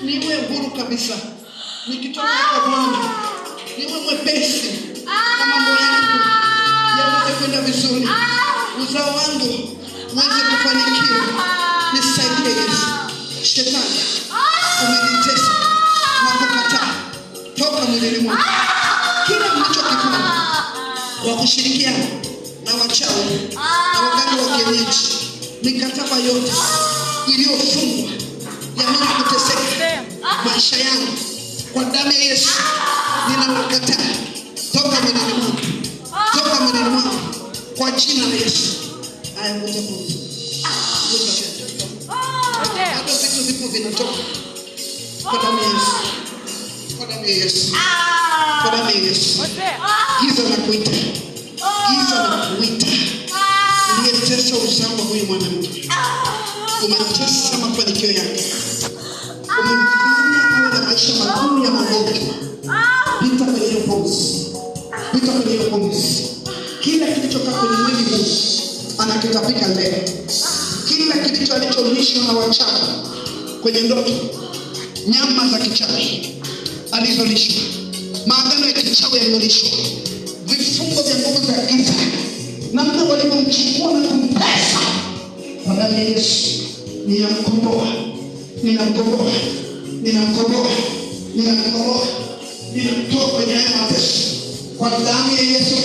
Niwe huru kabisa. Nikitoka kwa Bwana, niwe mwepesi na mambo yangu yaweze kwenda vizuri. Uzao wangu uweze kufanikiwa. Nisaidie Yesu. Shetani, umenitesa na kukataa. Toka mwilini mwangu. Kila mnachokifanya kwa kushirikiana na wachawi na waganga wa kienyeji, mikataba yote iliyofungwa ya mimi kuteseka maisha yangu, kwa damu ya Yesu ninaukataa. Toka mwilini mwangu. Toka mwilini mwangu. Kwa jina la Yesu. Haya, ngoja kwanza. Hata vitu vipo vinatoka. Kwa damu ya Yesu. Kwa damu ya Yesu. Kwa damu ya Yesu. Giza na kuita. Giza na kuita. Uliyetesa uzao wa huyu mwanamke. Umetesa mafanikio yake. Umemfanya awe na maisha magumu ya magonjwa. Pita kwenye hiyo pumzi. Pita kwenye hiyo pumzi. Kila kilichokaa kwenye mwili huu anakitapika leo. Kila kilicho alicholishwa na wachawi kwenye ndoto, nyama za kichawi alizolishwa, maagano ya kichawi yaliyolishwa, vifungo vya nguvu za giza, namna walivyomchukua na kumpesa, kwa damu ya Yesu ninamkomboa, ninamkomboa, ninamkomboa, ninamkomboa, ninamtoa kwenye haya mateso kwa damu ya Yesu.